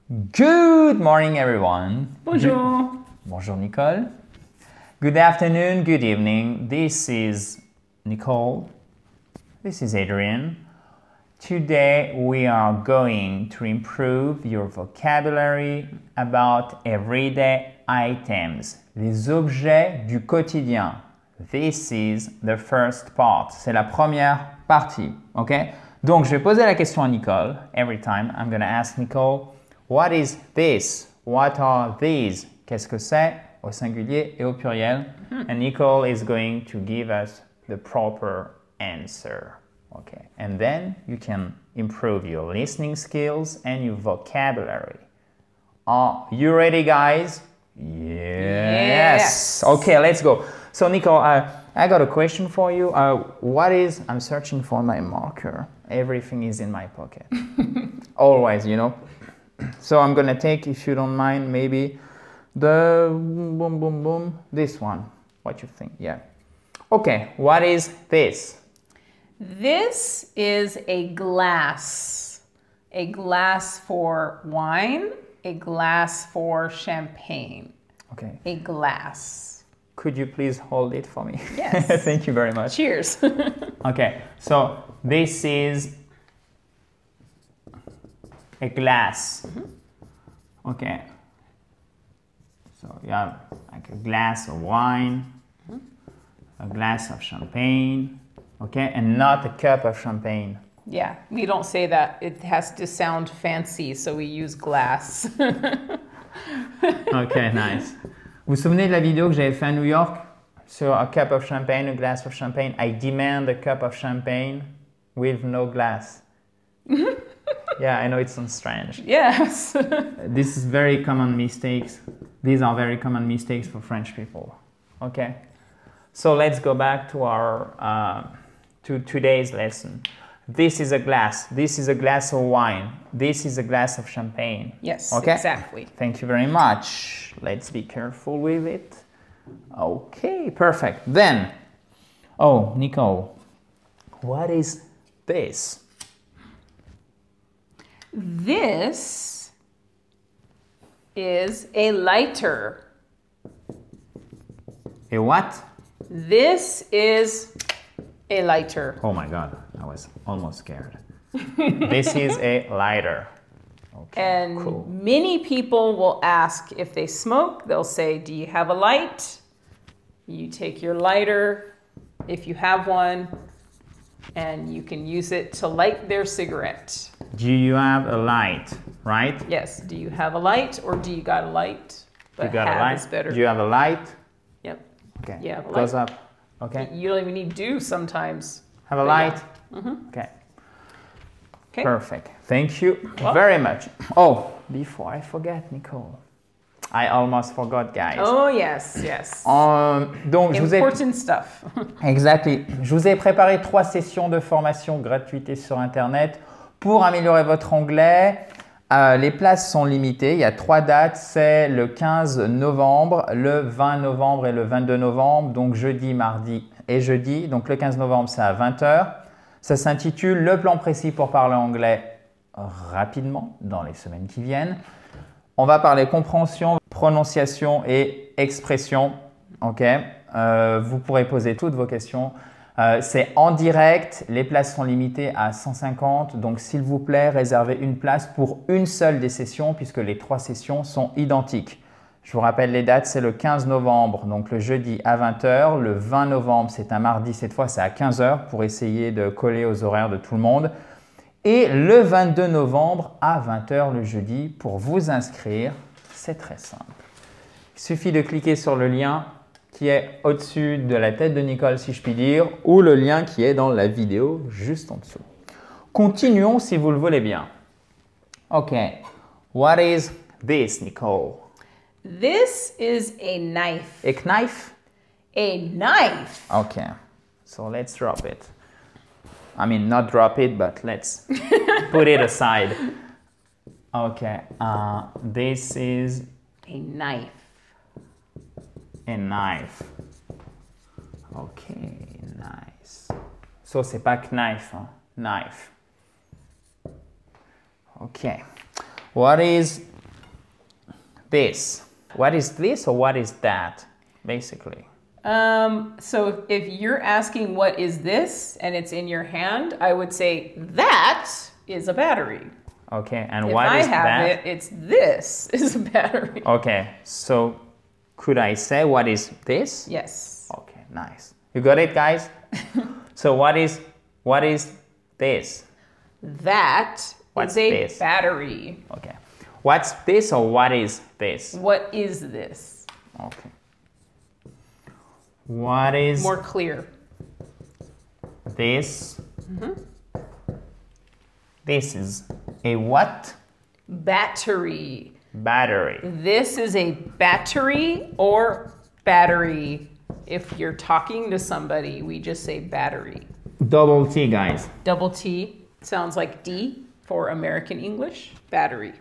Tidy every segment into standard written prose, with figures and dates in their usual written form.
Good morning, everyone. Bonjour. Bonjour, Nicole. Good afternoon, good evening. This is Nicole. This is Adrian. Today, we are going to improve your vocabulary about everyday items, les objets du quotidien. This is the first part. C'est la première partie, ok? Donc, je vais poser la question à Nicole. Every time, I'm going to ask Nicole, what is this? What are these? Qu'est-ce que c'est? Au singulier et au pluriel. And Nicole is going to give us the proper answer. Okay. And then you can improve your listening skills and your vocabulary. Are you ready, guys? Yes. Okay, let's go. So, Nicole, I got a question for you. I'm searching for my marker. Everything is in my pocket. Always, you know. So I'm going to take, if you don't mind, maybe the this one. What you think? Yeah. Okay, what is this? This is a glass. A glass for wine, a glass for champagne. Okay. A glass. Could you please hold it for me? Yes. Thank you very much. Cheers. Okay, so this is a glass. Okay. So you have like a glass of wine, a glass of champagne, okay, and not a cup of champagne. Yeah, we don't say that. It has to sound fancy, so we use glass. Okay, nice. Vous vous souvenez de la vidéo que j'avais fait à New York sur a cup of champagne, a glass of champagne? I demand a cup of champagne with no glass. Yeah, I know it sounds strange. Yes. This is very common mistakes. These are very common mistakes for French people. Okay, so let's go back to our to today's lesson. This is a glass. This is a glass of wine. This is a glass of champagne. Yes, okay? exactly. Thank you very much. Let's be careful with it. Okay, perfect. Then, oh, Nicole, what is this? This is a lighter. A what? This is a lighter. Oh my God, I was almost scared. This is a lighter. Okay, And cool. many people will ask if they smoke, they'll say, do you have a light? You take your lighter, if you have one, and you can use it to light their cigarette. Do you have a light, right? Yes, do you have a light or do you got a light? But You got a have light? is better. Do you have a light? Yep. Okay. You have a Goes light. up. Okay. You don't even need do sometimes. Have a But light? yeah. Okay. Okay. Perfect. Thank you Well- very much. Oh, before I forget, Nicole. I almost forgot, guys. Oh, yes, yes. Donc, je vous ai... Important stuff. Exactly. Je vous ai préparé 3 sessions de formation gratuites sur Internet pour améliorer votre anglais. Les places sont limitées. Il y a 3 dates. C'est le 15 novembre, le 20 novembre et le 22 novembre. Donc, jeudi, mardi et jeudi. Donc, le 15 novembre, c'est à 20 h. Ça s'intitule « Le plan précis pour parler anglais rapidement dans les semaines qui viennent ». On va parler compréhension, prononciation et expression. Ok. Vous pourrez poser toutes vos questions. C'est en direct. Les places sont limitées à 150. Donc, s'il vous plaît, réservez une place pour une seule des sessions puisque les 3 sessions sont identiques. Je vous rappelle les dates. C'est le 15 novembre, donc le jeudi à 20 h. Le 20 novembre, c'est un mardi. Cette fois, c'est à 15 h pour essayer de coller aux horaires de tout le monde. Et le 22 novembre à 20 h le jeudi pour vous inscrire. C'est très simple. Il suffit de cliquer sur le lien qui est au-dessus de la tête de Nicole, si je puis dire, ou le lien qui est dans la vidéo juste en dessous. Continuons si vous le voulez bien. OK. What is this, Nicole? This is a knife. A knife? A knife. Okay. So let's drop it. I mean, not drop it, but let's put it aside. Okay. This is A knife. a knife. Okay, nice. So c'est pas knife, hein? Knife. Okay. What is This. What is this or what is that, basically? So if you're asking what is this and it's in your hand, I would say that is a battery. Okay, and If what I is have that? it, it's this is a battery. Okay, so could I say what is this? Yes. Okay, nice. You got it, guys? So what is this? That What's is a this? battery. Okay. What's this or what is this? What is this? Okay. What is More clear. this? This is a what? Battery. Battery. This is a battery or battery. If you're talking to somebody, we just say battery. Double T, guys. Double T sounds like D for American English. Battery.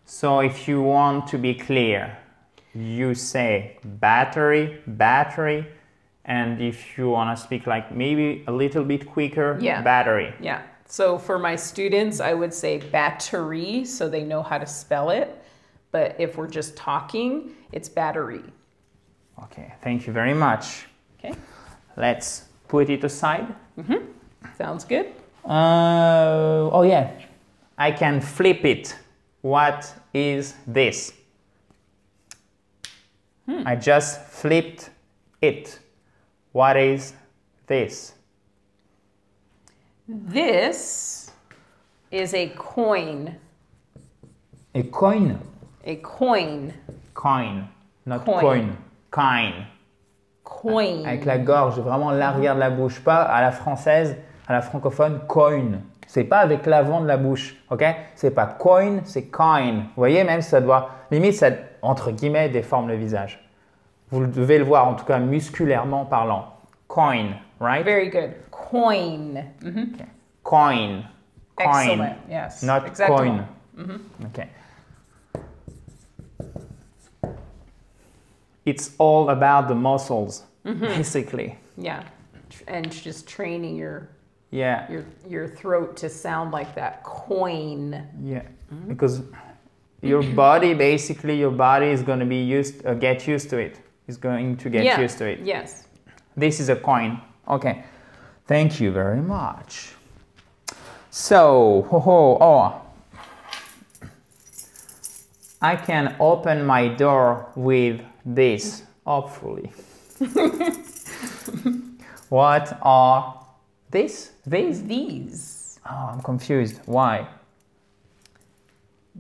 So if you want to be clear, you say battery, battery, and if you want to speak like maybe a little bit quicker, Yeah. battery. Yeah. So for my students, I would say battery so they know how to spell it. But if we're just talking, it's battery. Okay, thank you very much. Okay. Let's put it aside. Sounds good? Oh yeah, I can flip it. What is this? I just flipped it. What is this? This is a coin. A coin. A coin. Coin, not Coin. coin. Coin. Coin. Avec la gorge, vraiment l'arrière de la bouche, pas à la française, à la francophone, coin. C'est pas avec l'avant de la bouche, ok? C'est pas coin, c'est coin. Vous voyez, même si ça doit, limite, ça, entre guillemets, déforme le visage. Vous devez le voir, en tout cas, musculairement parlant. Coin, right? Very good. Coin. Mhm. Okay. Coin. Coin. Excellent. Yes. Not Exactement. coin. Okay. It's all about the muscles, basically. Yeah. And just training Yeah. your throat to sound like that. Coin. Yeah, because your body, basically, your body is going to be get used to it. It's going to get Yeah. used to it. Yes. This is a coin. Okay, thank you very much. So, I can open my door with this, hopefully. What are these? These. Oh, I'm confused. Why?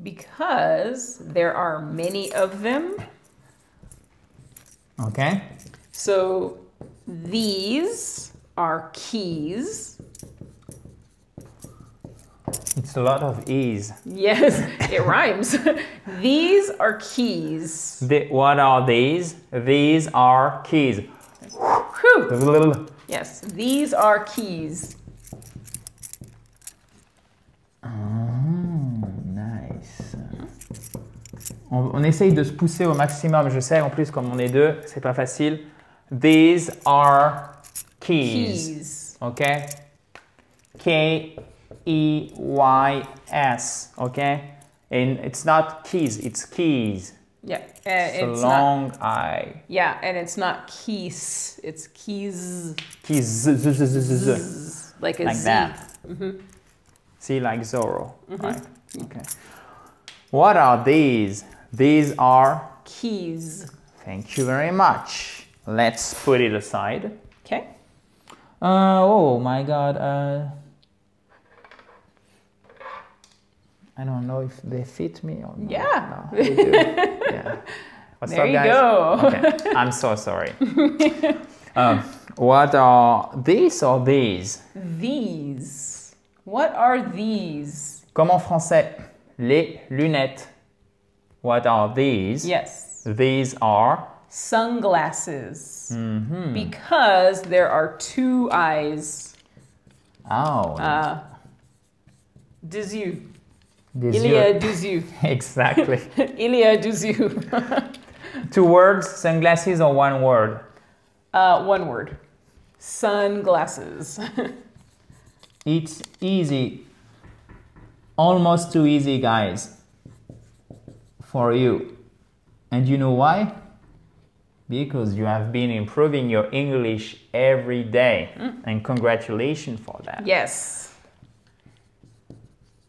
Because there are many of them. Okay. So these are keys. It's a lot of ease. Yes, it rhymes. These are keys. What are these? These are keys. Whew. Yes, these are keys. Nice. On essaye de se pousser au maximum. Je sais, en plus, comme on est deux, c'est pas facile. These are keys. Keys. Okay? Keys. Okay? And it's not keys, it's keys. Yeah, It's it's a long not. I. Yeah, and it's not keys. It's keys. Keys. Like a Like Z. that. See, like Zorro. Right? Okay. What are these? These are. Keys. Thank you very much. Let's put it aside. Okay. Oh my God. I don't know if they fit me or not. Yeah. No, they do. Yeah. What's There up, you guys? go. Okay. I'm so sorry. What are these or these? These. What are these? Comme en français, les lunettes. What are these? Yes. These are. Sunglasses. Because there are two eyes. Oh. Des yeux. des Il y a yeux. des yeux. Exactly. Il y a des yeux. 2 words, sunglasses, or 1 word? One word. Sunglasses. It's easy. Almost too easy, guys. For you. And you know why? Because you have been improving your English every day. And congratulations for that. Yes.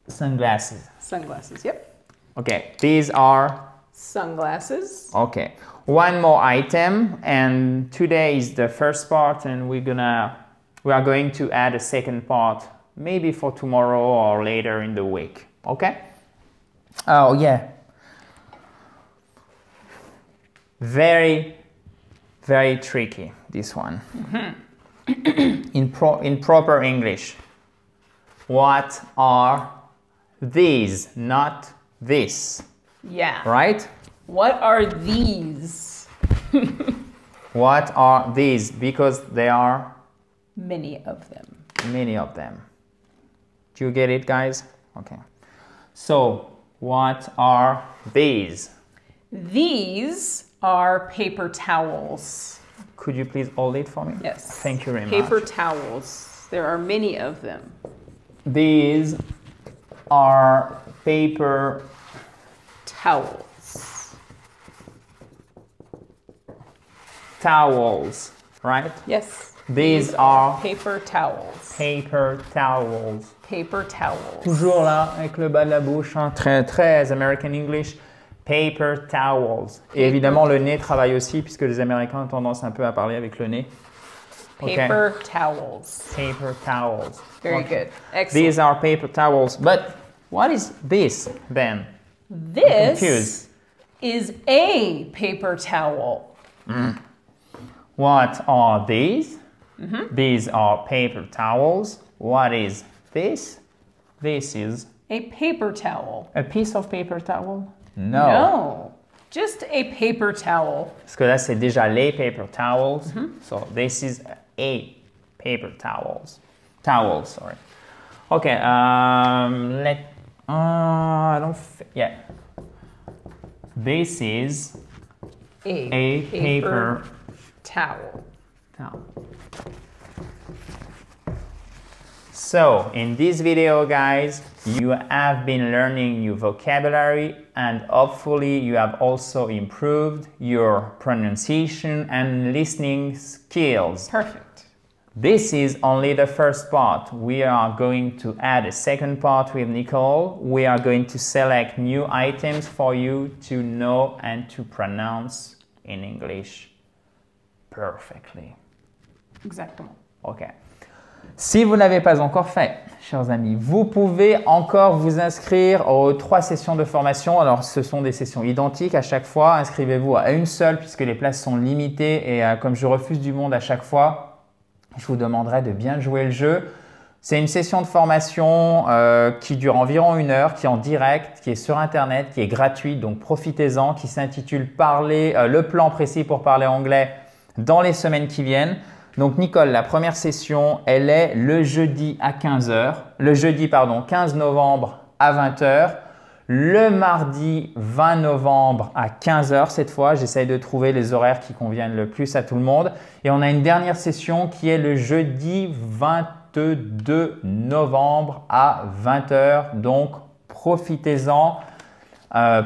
Sunglasses. Sunglasses, yep. Okay, these are... Sunglasses. Okay, one more item, and today is the first part, and we are going to add a second part, maybe for tomorrow or later in the week. Okay? Oh yeah. Very, very tricky, this one. In proper English, what are these? Not this. Yeah. Right? What are these? What are these? Because there are Many of them. many of them. Do you get it, guys? Okay. So, what are these? These are paper towels. Could you please hold it for me? Yes. Thank you very Paper much. towels. There are many of them. These are paper Towels. towels, right? Yes. These are paper towels. paper towels. Paper towels. Toujours là, avec le bas de la bouche, hein, très, très American English. Paper towels. Et évidemment, le nez travaille aussi, puisque les Américains ont tendance un peu à parler avec le nez. Okay. Paper towels. Paper towels. Very Okay. good. Excellent. These are paper towels. But what is this then? This Confused. is a paper towel. What are these? These are paper towels. What is this? This is A paper towel. a piece of paper towel? No. Just a paper towel. Parce que là, c'est déjà les paper towels. So this is a paper towels. Towels, sorry. Okay, I don't, yeah. This is a paper towel. towel. So, in this video, guys, you have been learning new vocabulary, and hopefully you have also improved your pronunciation and listening skills. Perfect. This is only the first part. We are going to add a second part with Nicole. We are going to select new items for you to know and to pronounce in English perfectly. Exactement. Ok. Si vous n'avez pas encore fait, chers amis, vous pouvez encore vous inscrire aux 3 sessions de formation. Alors, ce sont des sessions identiques à chaque fois. Inscrivez-vous à une seule puisque les places sont limitées et comme je refuse du monde à chaque fois, je vous demanderai de bien jouer le jeu. C'est une session de formation qui dure environ 1 heure, qui est en direct, qui est sur Internet, qui est gratuite, donc profitez-en, qui s'intitule le plan précis pour parler anglais dans les semaines qui viennent. Donc Nicole, la première session, elle est le jeudi à 15h, le jeudi 15 novembre à 20h, le mardi 20 novembre à 15h cette fois. J'essaye de trouver les horaires qui conviennent le plus à tout le monde. Et on a une dernière session qui est le jeudi 22 novembre à 20h. Donc profitez-en.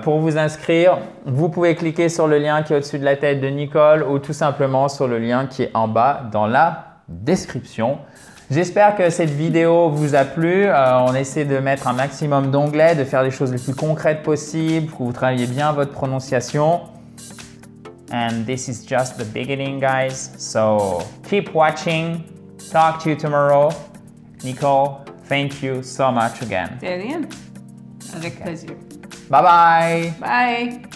Pour vous inscrire, vous pouvez cliquer sur le lien qui est au-dessus de la tête de Nicole ou tout simplement sur le lien qui est en bas dans la description. J'espère que cette vidéo vous a plu. On essaie de mettre un maximum d'onglets, de faire les choses les plus concrètes possibles pour que vous travailliez bien votre prononciation. And this is just the beginning, guys. So keep watching. Talk to you tomorrow. Nicole, thank you so much again. C'est rien. Avec plaisir. Bye bye. Bye.